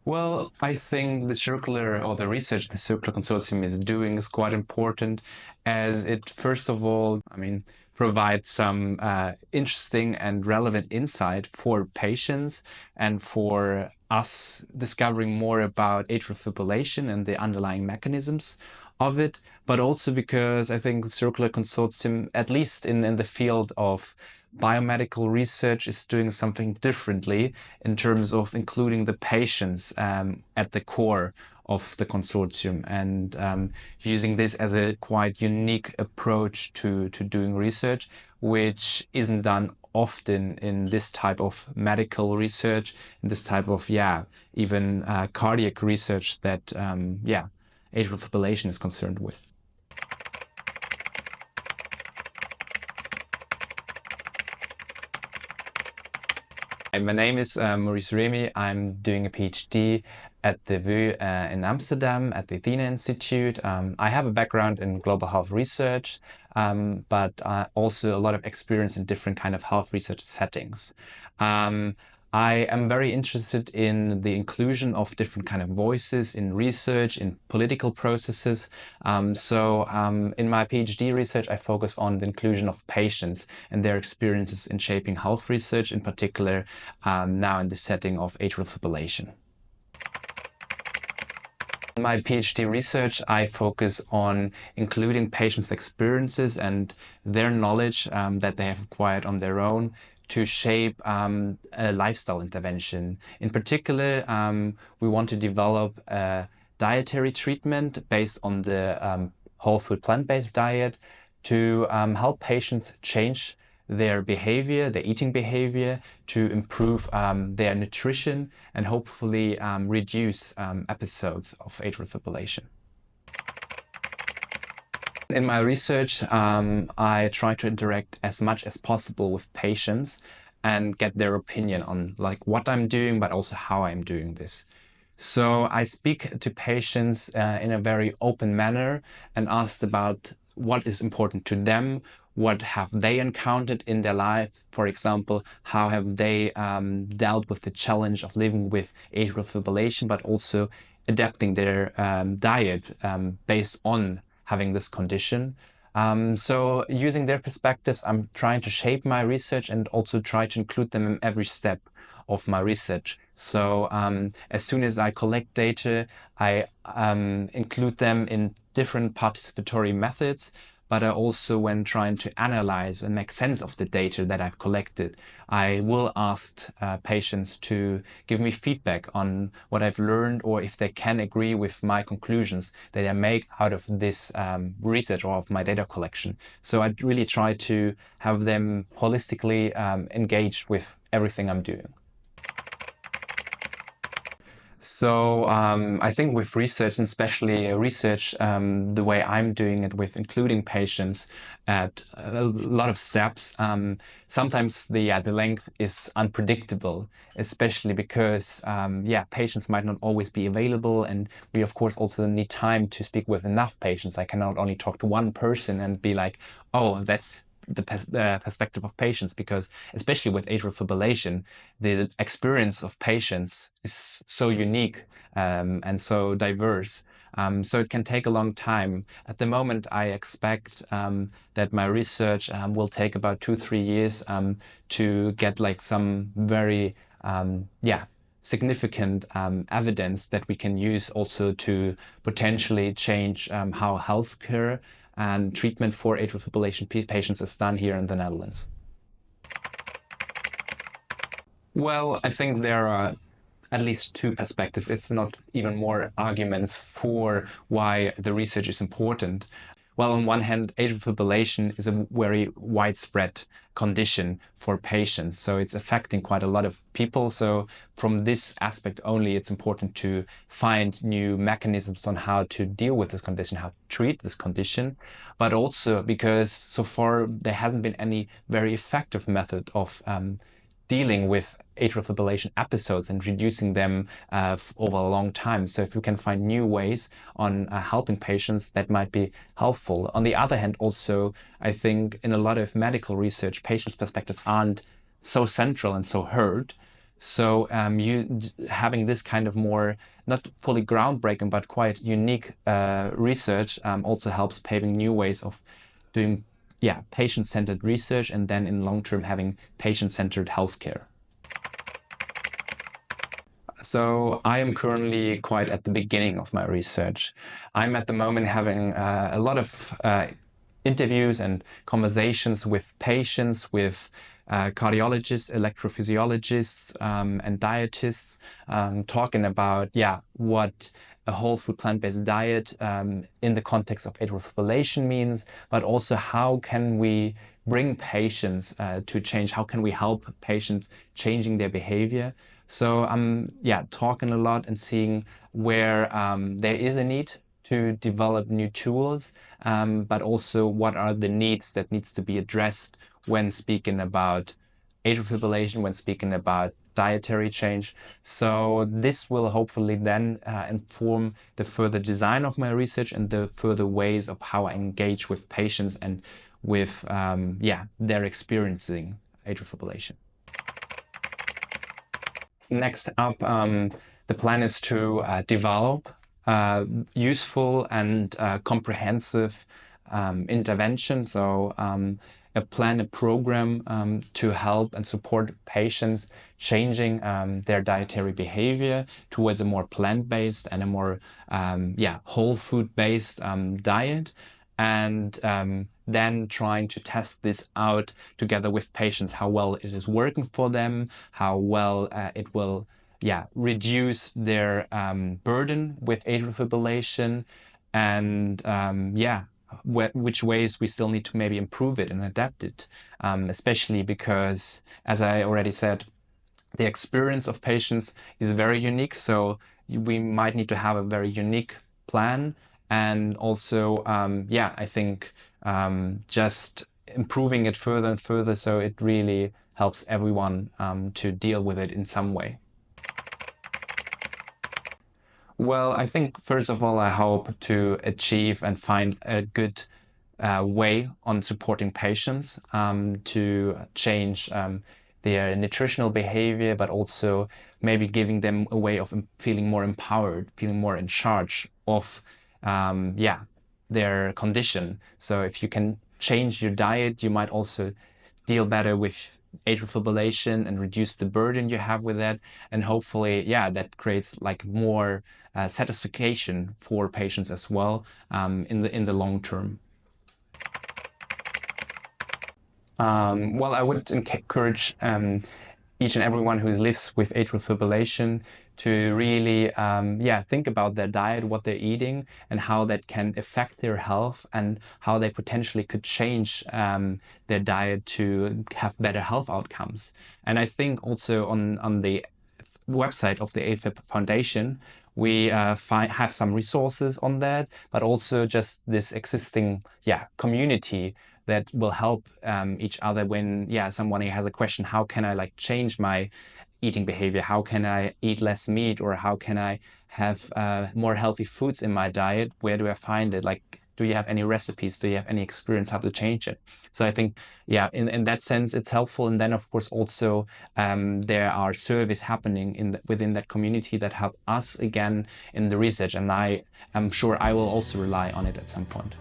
Well, I think the research the circular consortium is doing is quite important as it, first of all, provides some interesting and relevant insight for patients and for us discovering more about atrial fibrillation and the underlying mechanisms of it, but also because I think the circular consortium, at least in the field of biomedical research, is doing something differently in terms of including the patients at the core of the consortium and using this as a quite unique approach to doing research, which isn't done often in this type of medical research, in this type of, even cardiac research that, atrial fibrillation is concerned with. My name is Maurice Remy. I'm doing a PhD at the Vrije in Amsterdam at the Athena Institute. I have a background in global health research, but also a lot of experience in different kind of health research settings. I am very interested in the inclusion of different kind of voices in research, in political processes. In my PhD research, I focus on the inclusion of patients and their experiences in shaping health research, in particular now in the setting of atrial fibrillation. In my PhD research, I focus on including patients' experiences and their knowledge that they have acquired on their own to shape a lifestyle intervention. In particular, we want to develop a dietary treatment based on the whole food plant-based diet to help patients change their behavior, their eating behavior, to improve their nutrition and hopefully reduce episodes of atrial fibrillation. In my research, I try to interact as much as possible with patients and get their opinion on like what I'm doing, but also how I'm doing this. So I speak to patients in a very open manner and ask about what is important to them, what have they encountered in their life. For example, how have they dealt with the challenge of living with atrial fibrillation, but also adapting their diet based on having this condition. So using their perspectives, I'm trying to shape my research and also try to include them in every step of my research. So as soon as I collect data, I include them in different participatory methods, but I also, when trying to analyze and make sense of the data that I've collected, I will ask patients to give me feedback on what I've learned or if they can agree with my conclusions that I make out of this research or of my data collection. So I really try to have them holistically engaged with everything I'm doing. So I think with research, and especially research, the way I'm doing it with including patients at a lot of steps, sometimes the length is unpredictable, especially because patients might not always be available, and we of course also need time to speak with enough patients. I cannot only talk to one person and be like, oh, that's the perspective of patients, because especially with atrial fibrillation, the experience of patients is so unique and so diverse. So it can take a long time. At the moment, I expect that my research will take about 2-3 years to get like some very significant evidence that we can use also to potentially change how healthcare and treatment for atrial fibrillation patients is done here in the Netherlands. Well, I think there are at least two perspectives, if not even more arguments for why the research is important. Well, on one hand, atrial fibrillation is a very widespread condition for patients, so it's affecting quite a lot of people. So from this aspect only, it's important to find new mechanisms on how to deal with this condition, how to treat this condition, but also because so far there hasn't been any very effective method of dealing with atrial fibrillation episodes and reducing them over a long time. So if we can find new ways on helping patients, that might be helpful. On the other hand, also, I think in a lot of medical research, patients' perspectives aren't so central and so heard. So having this kind of more, not fully groundbreaking, but quite unique research also helps paving new ways of doing patient-centered research, and then in long term having patient-centered healthcare. So I am currently quite at the beginning of my research. I'm at the moment having a lot of interviews and conversations with patients, with cardiologists, electrophysiologists, and dietists, talking about what a whole food plant-based diet in the context of atrial fibrillation means, but also how can we bring patients to change, how can we help patients changing their behavior. So I'm talking a lot and seeing where there is a need to develop new tools, but also what are the needs that needs to be addressed when speaking about atrial fibrillation, when speaking about dietary change. So this will hopefully then inform the further design of my research and the further ways of how I engage with patients and with their experiencing atrial fibrillation. Next up, the plan is to develop useful and comprehensive intervention. So a program to help and support patients changing their dietary behavior towards a more plant-based and a more whole food-based diet, and then trying to test this out together with patients, how well it is working for them, how well it will reduce their burden with atrial fibrillation, and which ways we still need to maybe improve it and adapt it, especially because, as I already said, the experience of patients is very unique. So we might need to have a very unique plan. And also, I think just improving it further and further so it really helps everyone to deal with it in some way. Well, I think first of all, I hope to achieve and find a good way on supporting patients to change their nutritional behavior, but also maybe giving them a way of feeling more empowered, feeling more in charge of their condition. So if you can change your diet, you might also deal better with atrial fibrillation and reduce the burden you have with that. And hopefully, that creates like more satisfaction for patients as well in the long term. Well, I would encourage each and everyone who lives with atrial fibrillation to really think about their diet, what they're eating, and how that can affect their health, and how they potentially could change their diet to have better health outcomes. And I think also on the website of the AFib Foundation, we have some resources on that, but also just this existing community that will help each other when someone has a question, how can I change my eating behavior, how can I eat less meat, or how can I have more healthy foods in my diet, where do I find it, do you have any recipes, do you have any experience how to change it? So I think in that sense it's helpful. And then of course also there are surveys happening within that community that help us again in the research, and I am sure I will also rely on it at some point.